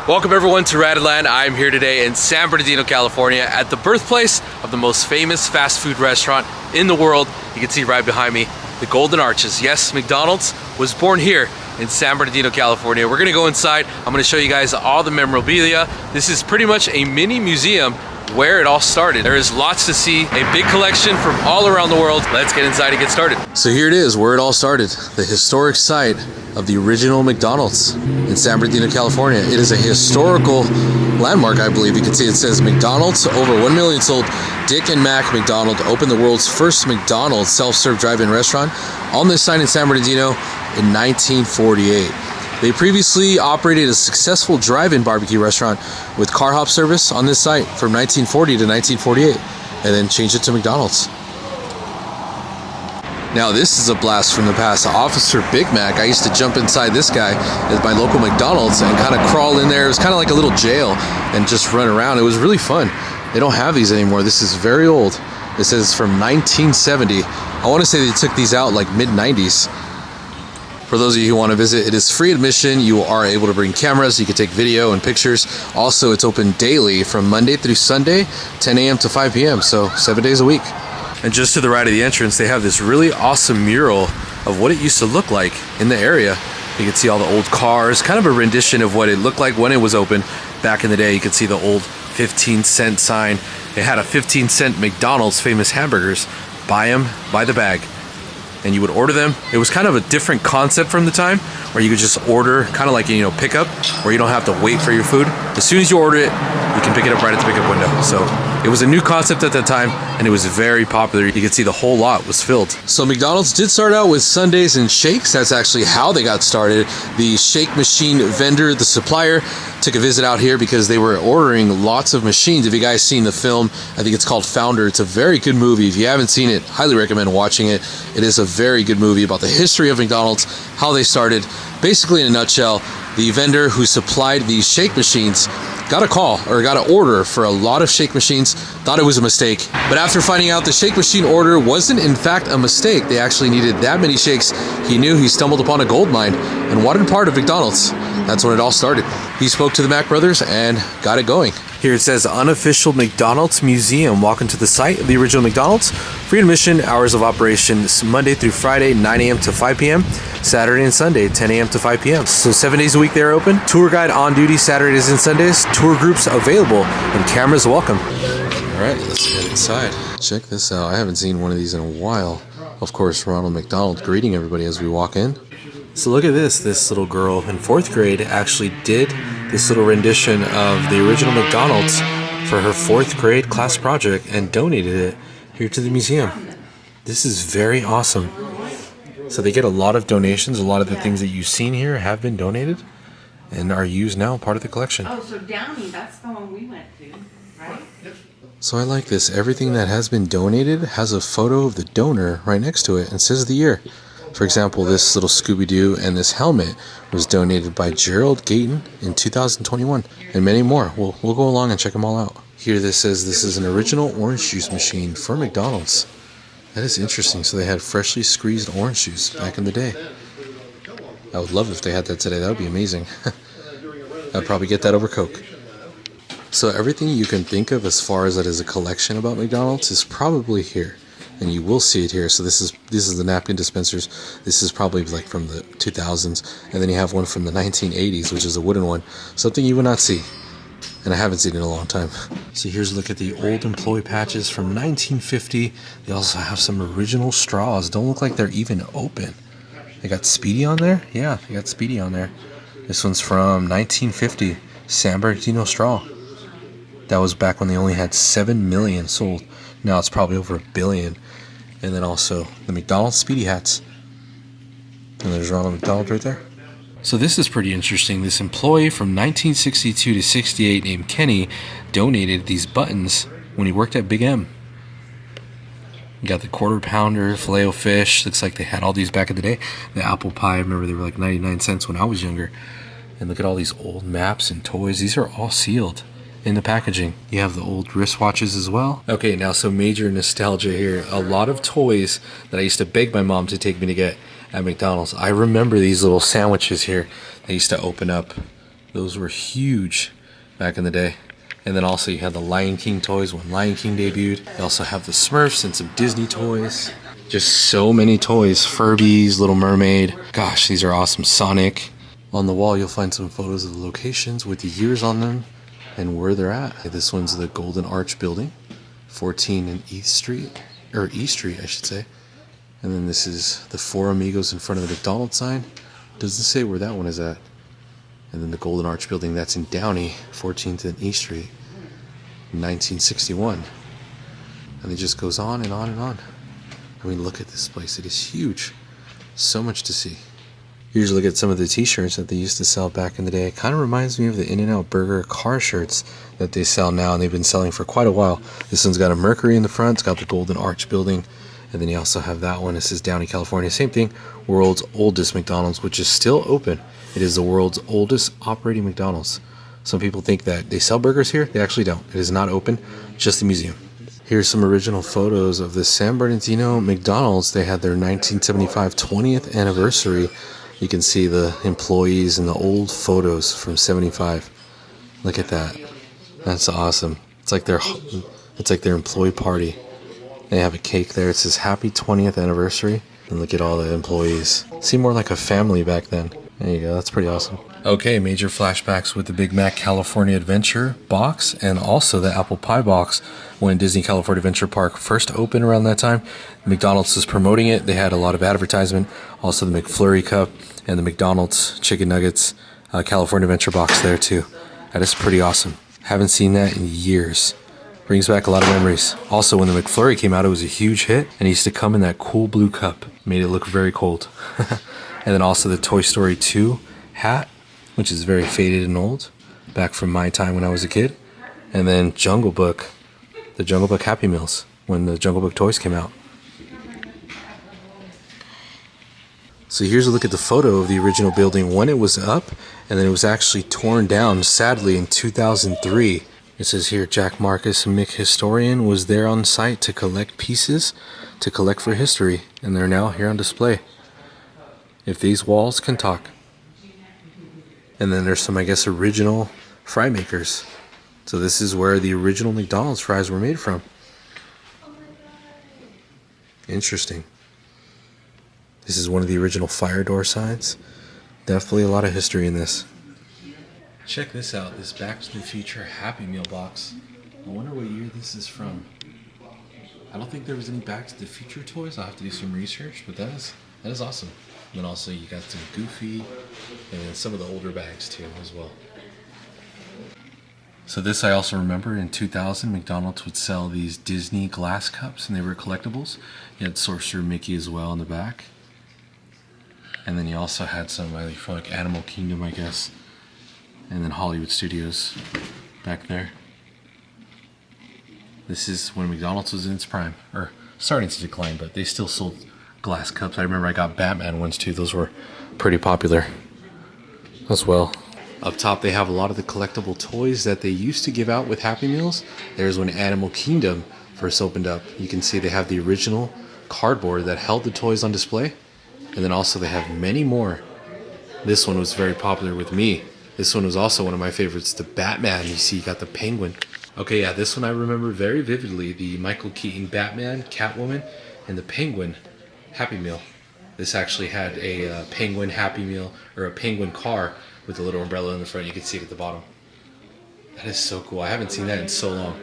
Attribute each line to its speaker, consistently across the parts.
Speaker 1: Welcome everyone to Radland. I'm here today in San Bernardino, California at the birthplace of the most famous fast food restaurant in the world. You can see right behind me, the Golden Arches. Yes, McDonald's was born here in San Bernardino, California. We're gonna go inside. I'm gonna show you guys all the memorabilia. This is pretty much a mini museum where it all started. There is lots to see, a big collection from all around the world. Let's get inside and get started. So here it is, where it all started, the historic site of the original McDonald's in San Bernardino, California. It is a historical landmark, I believe. You can see it says McDonald's, over 1 million sold. Dick and Mac McDonald opened the world's first McDonald's self-serve drive-in restaurant on this site in San Bernardino in 1948. They previously operated a successful drive-in barbecue restaurant with car hop service on this site from 1940 to 1948, and then changed it to McDonald's. Now this is a blast from the past. Officer Big Mac, I used to jump inside this guy at my local McDonald's and kind of crawl in there. It was kind of like a little jail and just run around. It was really fun. They don't have these anymore. This is very old. It says from 1970. I want to say they took these out like mid-90s. For those of you who want to visit, it is free admission. You are able to bring cameras. You can take video and pictures. Also, it's open daily from Monday through Sunday, 10 a.m. to 5 p.m. So 7 days a week. And just to the right of the entrance, they have this really awesome mural of what it used to look like in the area. You can see all the old cars, kind of a rendition of what it looked like when it was open back in the day. You can see the old 15-cent sign. They had a 15-cent McDonald's famous hamburgers. Buy them by the bag. And you would order them. It was kind of a different concept from the time, where you could just order, kind of like, you know, pickup, where you don't have to wait for your food. As soon as you order it, you can pick it up right at the pickup window. So it was a new concept at that time, and it was very popular. You could see the whole lot was filled. So McDonald's did start out with sundaes and shakes. That's actually how they got started. The shake machine vendor, the supplier, took a visit out here because they were ordering lots of machines. If you guys seen the film, I think it's called Founder. It's a very good movie. If you haven't seen it, highly recommend watching it. It is a very good movie about the history of McDonald's, how they started. Basically, in a nutshell, the vendor who supplied these shake machines got a call or got an order for a lot of shake machines, thought it was a mistake. But after finding out the shake machine order wasn't in fact a mistake, they actually needed that many shakes, he knew he stumbled upon a gold mine and wanted part of McDonald's. That's when it all started. He spoke to the Mac brothers and got it going. Here it says unofficial McDonald's museum. Walk into the site of the original McDonald's. Free admission, hours of operation Monday through Friday, 9 a.m. to 5 p.m. Saturday and Sunday, 10 a.m. to 5 p.m. So 7 days a week they're open. Tour guide on duty Saturdays and Sundays. Tour groups available and cameras welcome. All right, let's head inside. Check this out. I haven't seen one of these in a while. Of course, Ronald McDonald greeting everybody as we walk in. So look at this. This little girl in 4th grade actually did this little rendition of the original McDonald's for her 4th grade class project and donated it here to the museum. This is very awesome. So they get a lot of donations. A lot of the things that you've seen here have been donated and are used now, part of the collection.
Speaker 2: Oh, so Downey, that's the one we went to, right?
Speaker 1: So I like this. Everything that has been donated has a photo of the donor right next to it and says the year. For example, this little Scooby-Doo and this helmet was donated by Gerald Gayton in 2021, and many more. We'll go along and check them all out. Here this says this is an original orange juice machine for McDonald's. That is interesting. So they had freshly squeezed orange juice back in the day. I would love if they had that today. That would be amazing. I'd probably get that over Coke. So everything you can think of as far as that is a collection about McDonald's is probably here. And you will see it here. So this is the napkin dispensers. This is probably like from the 2000s. And then you have one from the 1980s, which is a wooden one. Something you would not see. And I haven't seen it in a long time. So here's a look at the old employee patches from 1950. They also have some original straws. Don't look like they're even open. They got Speedy on there? Yeah, they got Speedy on there. This one's from 1950. San Bernardino straw. That was back when they only had 7 million sold. Now it's probably over 1 billion. And then also the McDonald's Speedy hats. And there's Ronald McDonald right there. So this is pretty interesting. This employee from 1962 to 68 named Kenny donated these buttons when he worked at Big M. You got the quarter pounder, Filet-O-Fish. Looks like they had all these back in the day. The apple pie, I remember they were like 99 cents when I was younger. And look at all these old maps and toys. These are all sealed in the packaging. You have the old wristwatches as well. Okay, now some major nostalgia here. A lot of toys that I used to beg my mom to take me to get at McDonald's. I remember these little sandwiches here. They used to open up Those were huge back in the day. And then also you had the Lion King toys when Lion King debuted. You also have the Smurfs and some Disney toys. Just so many toys. Furbies, Little Mermaid. Gosh, these are awesome. Sonic. On the wall you'll find some photos of the locations with the years on them and where they're at. This one's the Golden Arch Building, 14 and East Street, or East Street I should say. And then this is the Four Amigos in front of the McDonald's sign. Doesn't say where that one is at. And then the Golden Arch Building, that's in Downey, 14th and East Street, 1961. And it just goes on and on and on. I mean, look at this place. It is huge. So much to see. Here's a look at some of the t-shirts that they used to sell back in the day. It kind of reminds me of the In-N-Out Burger car shirts that they sell now, and they've been selling for quite a while. This one's got a Mercury in the front. It's got the Golden Arch Building. And then you also have that one. This is Downey, California. Same thing. World's oldest McDonald's, which is still open. It is the world's oldest operating McDonald's. Some people think that they sell burgers here. They actually don't. It is not open, just the museum. Here's some original photos of the San Bernardino McDonald's. They had their 1975 20th anniversary. You can see the employees and the old photos from 75. Look at that. That's awesome. It's like their employee party. They have a cake there. It says happy 20th anniversary. And look at all the employees. Seemed more like a family back then. There you go. That's pretty awesome. Okay, major flashbacks with the Big Mac California Adventure box and also the apple pie box when Disney California Adventure Park first opened around that time. McDonald's was promoting it. They had a lot of advertisement. Also the McFlurry cup and the McDonald's chicken nuggets California Adventure box there too. That is pretty awesome. Haven't seen that in years. Brings back a lot of memories. Also, when the McFlurry came out, it was a huge hit, and it used to come in that cool blue cup. Made it look very cold. And then also the Toy Story 2 hat, which is very faded and old, back from my time when I was a kid. And then Jungle Book, the Jungle Book Happy Meals, when the Jungle Book toys came out. So here's a look at the photo of the original building when it was up, and then it was actually torn down, sadly, in 2003. It says here, Jack Marcus, a Mick historian, was there on site to collect pieces, to collect for history, and they're now here on display. If these walls can talk. And then there's some, I guess, original fry makers. So this is where the original McDonald's fries were made from. Interesting. This is one of the original fire door signs. Definitely a lot of history in this. Check this out, this Back to the Future Happy Meal box. I wonder what year this is from. I don't think there was any Back to the Future toys. I'll have to do some research, but that is awesome. And then also you got some Goofy and then some of the older bags too as well. So this I also remember in 2000, McDonald's would sell these Disney glass cups and they were collectibles. You had Sorcerer Mickey as well in the back. And then you also had some from like Animal Kingdom, I guess. And then Hollywood Studios back there. This is when McDonald's was in its prime, or starting to decline, but they still sold glass cups. I remember I got Batman ones too. Those were pretty popular as well. Up top they have a lot of the collectible toys that they used to give out with Happy Meals. There's when Animal Kingdom first opened up. You can see they have the original cardboard that held the toys on display. And then also they have many more. This one was very popular with me. This one was also one of my favorites, the Batman. You see, you got the Penguin. Okay, yeah, this one I remember very vividly. The Michael Keaton Batman, Catwoman, and the Penguin Happy Meal. This actually had a Penguin Happy Meal, or a Penguin car with a little umbrella in the front. You can see it at the bottom. That is so cool. I haven't seen that in so long.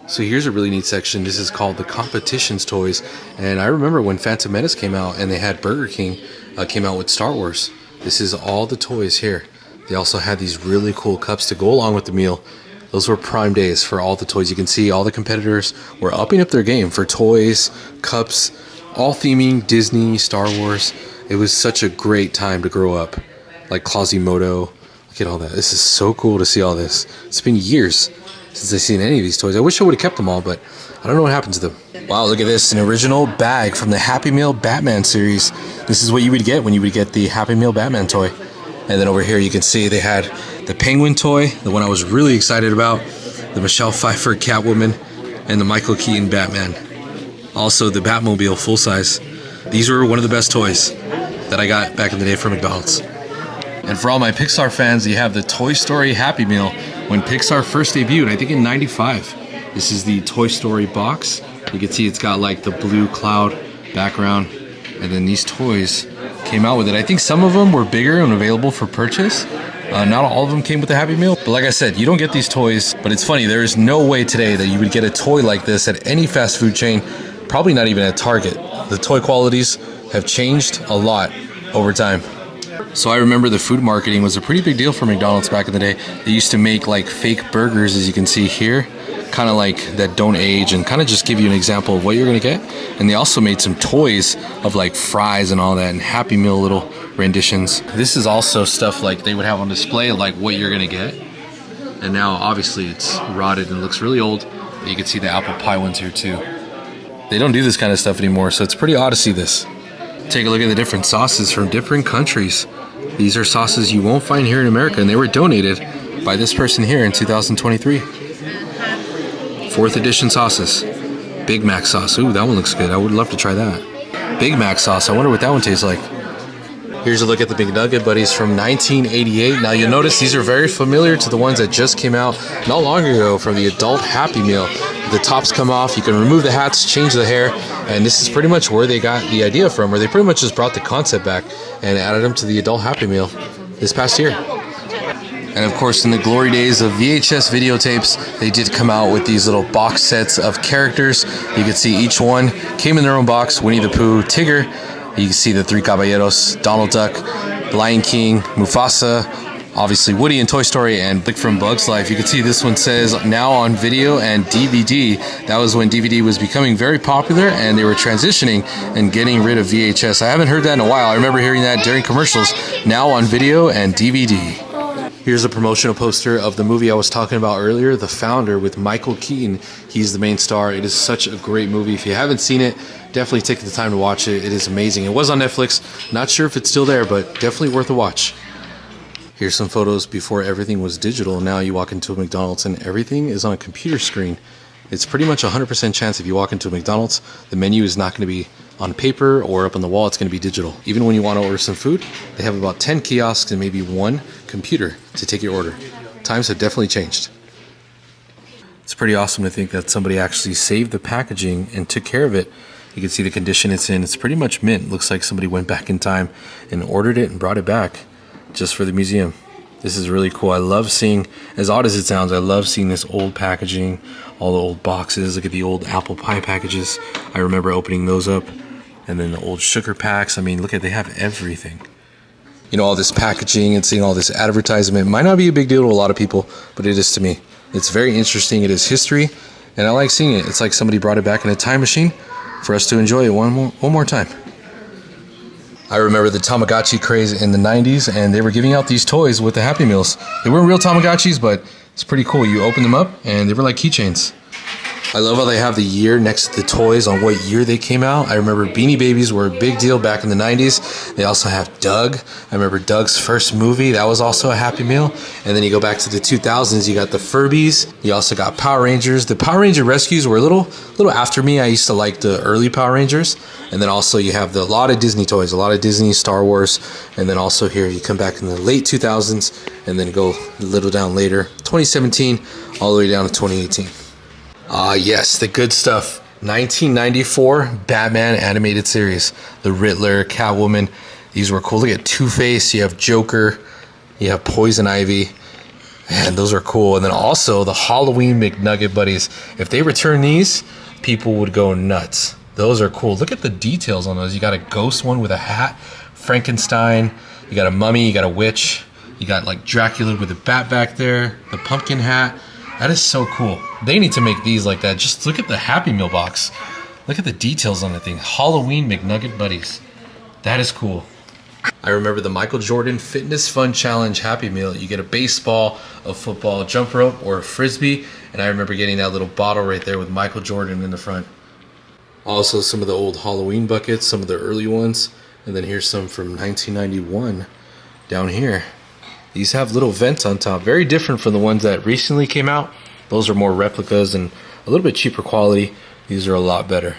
Speaker 1: So here's a really neat section. This is called the Competitions Toys. And I remember when Phantom Menace came out and they had Burger King came out with Star Wars. This is all the toys here. They also had these really cool cups to go along with the meal. Those were prime days for all the toys. You can see all the competitors were upping up their game for toys, cups, all theming Disney, Star Wars. It was such a great time to grow up. Like Quasimodo. Look at all that. This is so cool to see all this. It's been years since I've seen any of these toys. I wish I would have kept them all, but I don't know what happened to them. Wow, look at this. An original bag from the Happy Meal Batman series. This is what you would get when you would get the Happy Meal Batman toy. And then over here you can see they had the Penguin toy, the one I was really excited about, the Michelle Pfeiffer Catwoman, and the Michael Keaton Batman. Also the Batmobile full size. These were one of the best toys that I got back in the day from McDonald's. And for all my Pixar fans, you have the Toy Story Happy Meal when Pixar first debuted, I think in '95. This is the Toy Story box. You can see it's got like the blue cloud background, and then these toys came out with it. I think some of them were bigger and available for purchase. Not all of them came with the Happy Meal, but like I said, you don't get these toys. But it's funny, there is no way today that you would get a toy like this at any fast food chain, probably not even at Target. The toy qualities have changed a lot over time. So I remember the food marketing was a pretty big deal for McDonald's back in the day. They used to make like fake burgers, as you can see here, kind of like that don't age, and kind of just give you an example of what you're gonna get. And they also made some toys of like fries and all that, and Happy Meal little renditions. This is also stuff like they would have on display, like what you're gonna get. And now obviously it's rotted and looks really old. You can see the apple pie ones here too. They don't do this kind of stuff anymore, so it's pretty odd to see this. Take a look at the different sauces from different countries. These are sauces you won't find here in America, and they were donated by this person here in 2023. 4th edition sauces. Big Mac sauce. Ooh, that one looks good. I would love to try that. Big Mac sauce. I wonder what that one tastes like. Here's a look at the McNugget Buddies from 1988. Now you'll notice these are very familiar to the ones that just came out not long ago from the adult Happy Meal. The tops come off, you can remove the hats, change the hair, and this is pretty much where they got the idea from, where they pretty much just brought the concept back and added them to the adult Happy Meal this past year. And of course, in the glory days of VHS videotapes, they did come out with these little box sets of characters. You can see each one came in their own box. Winnie the Pooh, Tigger, you can see the Three Caballeros, Donald Duck, Lion King, Mufasa, obviously Woody and Toy Story, and Blick from Bug's Life. You can see this one says now on video and DVD. That was when DVD was becoming very popular and they were transitioning and getting rid of VHS. I haven't heard that in a while. I remember hearing that during commercials. Now on video and DVD. Here's a promotional poster of the movie I was talking about earlier, The Founder, with Michael Keaton. He's the main star. It is such a great movie. If you haven't seen it, definitely take the time to watch it. It is amazing. It was on Netflix. Not sure if it's still there, but definitely worth a watch. Here's some photos before everything was digital. Now you walk into a McDonald's and everything is on a computer screen. It's pretty much a 100% chance if you walk into a McDonald's, the menu is not going to be on paper or up on the wall. It's going to be digital. Even when you want to order some food, they have about 10 kiosks and maybe one computer to take your order. Times have definitely changed. It's pretty awesome to think that somebody actually saved the packaging and took care of it. You can see the condition it's in. It's pretty much mint. Looks like somebody went back in time and ordered it and brought it back just for the museum. This is really cool. I love seeing, as odd as it sounds, I love seeing this old packaging, all the old boxes. Look at the old apple pie packages. I remember opening those up. And then the old sugar packs. I mean, look at, they have everything. You know, all this packaging and seeing all this advertisement might not be a big deal to a lot of people, but it is to me. It's very interesting. It is history, and I like seeing it. It's like somebody brought it back in a time machine for us to enjoy it one more time. I remember the Tamagotchi craze in the 90s, and they were giving out these toys with the Happy Meals. They weren't real Tamagotchis, but it's pretty cool. You open them up, and they were like keychains. I love how they have the year next to the toys on what year they came out. I remember Beanie Babies were a big deal back in the 90s. They also have Doug. I remember Doug's first movie. That was also a Happy Meal. And then you go back to the 2000s, you got the Furbies. You also got Power Rangers. The Power Ranger Rescues were a little after me. I used to like the early Power Rangers. And then also you have a lot of Disney toys, a lot of Disney, Star Wars. And then also here you come back in the late 2000s and then go a little down later, 2017 all the way down to 2018. Yes, the good stuff. 1994 Batman animated series. The Riddler, Catwoman. These were cool. Look at Two-Face. You have Joker. You have Poison Ivy. Man, those are cool. And then also the Halloween McNugget Buddies. If they return these, people would go nuts. Those are cool. Look at the details on those. You got a ghost one with a hat. Frankenstein. You got a mummy. You got a witch. You got like Dracula with a bat back there. The pumpkin hat. That is so cool. They need to make these like that. Just look at the Happy Meal box. Look at the details on the thing. Halloween McNugget Buddies. That is cool. I remember the Michael Jordan Fitness Fun Challenge Happy Meal. You get a baseball, a football, jump rope, or a frisbee. And I remember getting that little bottle right there with Michael Jordan in the front. Also some of the old Halloween buckets, some of the early ones. And then here's some from 1991 down here. These have little vents on top, very different from the ones that recently came out. Those are more replicas and a little bit cheaper quality. These are a lot better,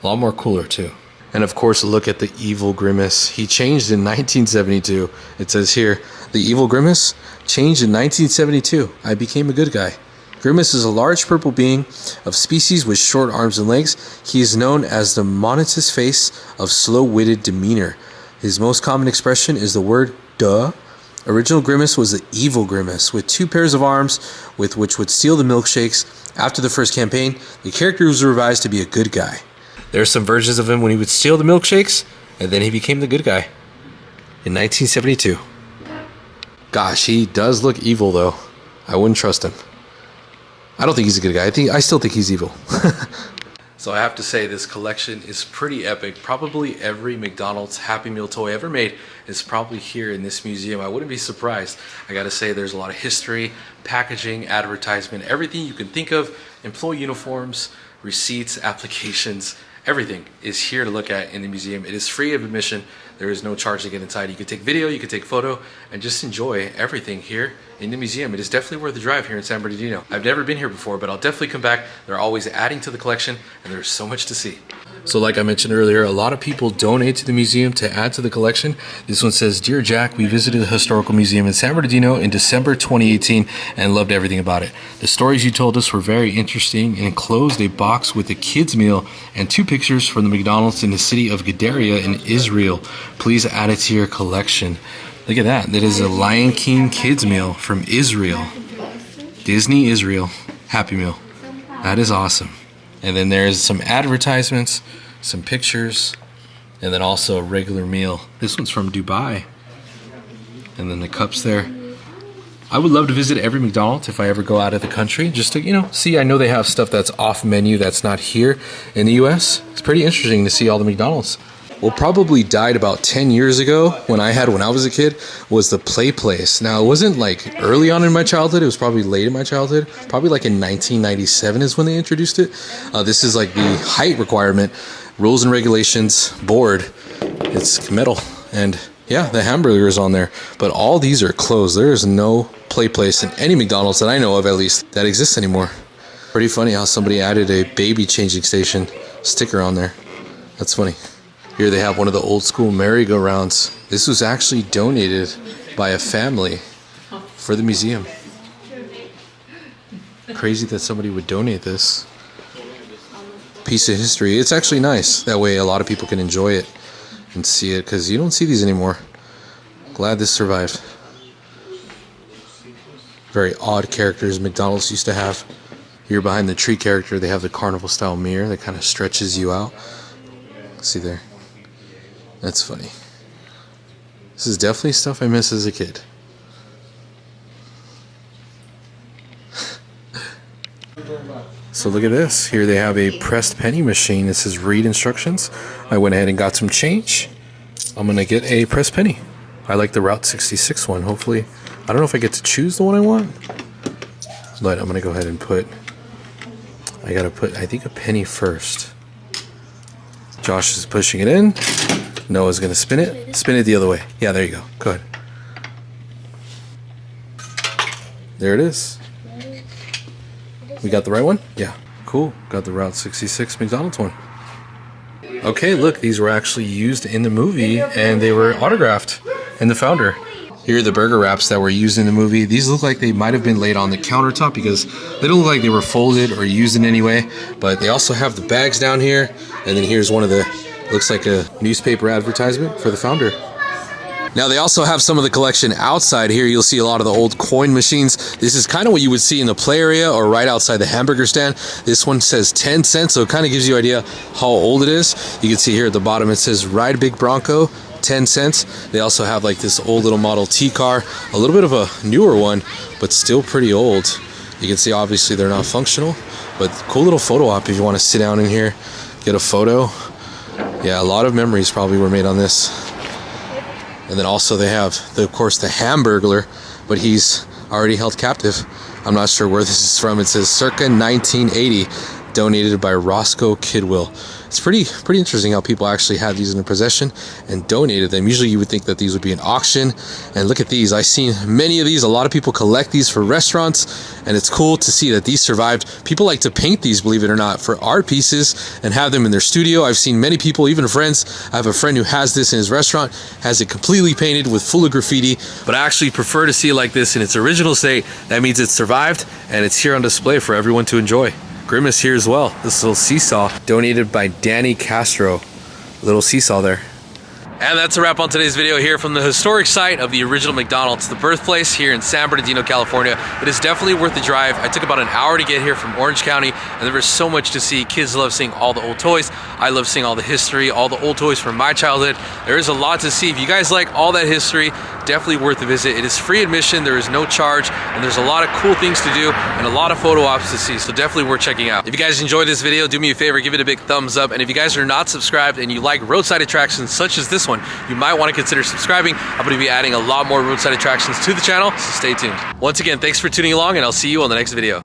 Speaker 1: a lot more cooler too. And of course, look at the evil Grimace. He changed in 1972. It says here, the evil Grimace changed in 1972. I became a good guy. Grimace is a large purple being of species with short arms and legs. He is known as the monotonous face of slow-witted demeanor. His most common expression is the word duh. Original Grimace was the evil Grimace with 2 pairs of arms with which would steal the milkshakes. After the first campaign, the character was revised to be a good guy. There's some versions of him when he would steal the milkshakes, and then he became the good guy in 1972. Gosh, he does look evil though. I wouldn't trust him. I don't think he's a good guy. I still think he's evil. So I have to say this collection is pretty epic. Probably every McDonald's Happy Meal toy ever made is probably here in this museum. I wouldn't be surprised. I gotta say there's a lot of history, packaging, advertisement, everything you can think of, employee uniforms, receipts, applications, everything is here to look at in the museum. It is free of admission. There is no charge to get inside. You can take video, you can take photo, and just enjoy everything here in the museum. It is definitely worth the drive here in San Bernardino. I've never been here before, but I'll definitely come back. They're always adding to the collection, and there's so much to see. So like I mentioned earlier, a lot of people donate to the museum to add to the collection. This one says, Dear Jack, we visited the Historical Museum in San Bernardino in December 2018 and loved everything about it. The stories you told us were very interesting and enclosed a box with a kid's meal and 2 pictures from the McDonald's in the city of Gedaria in Israel. Please add it to your collection. Look at that. That is a Lion King kids meal from Israel. Disney Israel Happy Meal. That is awesome. And then there's some advertisements, some pictures, and then also a regular meal. This one's from Dubai. And then the cups there. I would love to visit every McDonald's if I ever go out of the country, just to, see. I know they have stuff that's off menu that's not here in the US. It's pretty interesting to see all the McDonald's. What probably died about 10 years ago when I was a kid was the Play Place. Now, it wasn't like early on in my childhood. It was probably late in my childhood. Probably like in 1997 is when they introduced it. This is like the height requirement, rules and regulations board. It's metal. And yeah, the hamburger is on there. But all these are closed. There is no Play Place in any McDonald's that I know of, at least, that exists anymore. Pretty funny how somebody added a baby changing station sticker on there. That's funny. Here they have one of the old school merry-go-rounds. This was actually donated by a family for the museum. Crazy that somebody would donate this piece of history. It's actually nice. That way a lot of people can enjoy it and see it, because you don't see these anymore. Glad this survived. Very odd characters McDonald's used to have. Here behind the tree character, they have the carnival style mirror that kind of stretches you out. See there? That's funny. This is definitely stuff I miss as a kid. So look at this. Here they have a pressed penny machine. It says read instructions. I went ahead and got some change. I'm going to get a pressed penny. I like the Route 66 one. Hopefully, I don't know if I get to choose the one I want. But I'm going to go ahead and I think a penny first. Josh is pushing it in. Noah's going to spin it. Spin it the other way. Yeah, there you go. Go ahead. There it is. We got the right one? Yeah. Cool. Got the Route 66 McDonald's one. Okay, look. These were actually used in the movie, and they were autographed in the founder. Here are the burger wraps that were used in the movie. These look like they might have been laid on the countertop because they don't look like they were folded or used in any way. But they also have the bags down here. And then here's one of the, looks like a newspaper advertisement for the founder. Now they also have some of the collection outside here. You'll see a lot of the old coin machines. This is kind of what you would see in the play area or right outside the hamburger stand. This one says 10 cents, so it kind of gives you an idea how old it is. You can see here at the bottom it says Ride Big Bronco, 10 cents. They also have like this old little Model T car, a little bit of a newer one, but still pretty old. You can see obviously they're not functional, but cool little photo op if you want to sit down in here, get a photo. Yeah, a lot of memories probably were made on this. And then also they have, of course, the Hamburglar, but he's already held captive. I'm not sure where this is from. It says circa 1980. donated by Roscoe Kidwill. It's pretty interesting how people actually had these in their possession and donated them. Usually you would think that these would be an auction, and look at these. I've seen many of these. A lot of people collect these for restaurants, and it's cool to see that these survived. People like to paint these, believe it or not, for art pieces and have them in their studio. I've seen many people, even friends. I have a friend who has this in his restaurant, has it completely painted with full of graffiti, but I actually prefer to see it like this in its original state. That means it survived and it's here on display for everyone to enjoy. Grimace here as well. This little seesaw donated by Danny Castro. Little seesaw there. And that's a wrap on today's video here from the historic site of the original McDonald's, the birthplace here in San Bernardino, California. It is definitely worth the drive. I took about an hour to get here from Orange County, and there was so much to see. Kids love seeing all the old toys. I love seeing all the history, all the old toys from my childhood. There is a lot to see. If you guys like all that history, definitely worth a visit. It is free admission, there is no charge, and there's a lot of cool things to do and a lot of photo ops to see, so definitely worth checking out. If you guys enjoyed this video, do me a favor, give it a big thumbs up, and if you guys are not subscribed and you like roadside attractions such as this one, you might want to consider subscribing. I'm going to be adding a lot more roadside attractions to the channel, so stay tuned. Once again, thanks for tuning along, and I'll see you on the next video.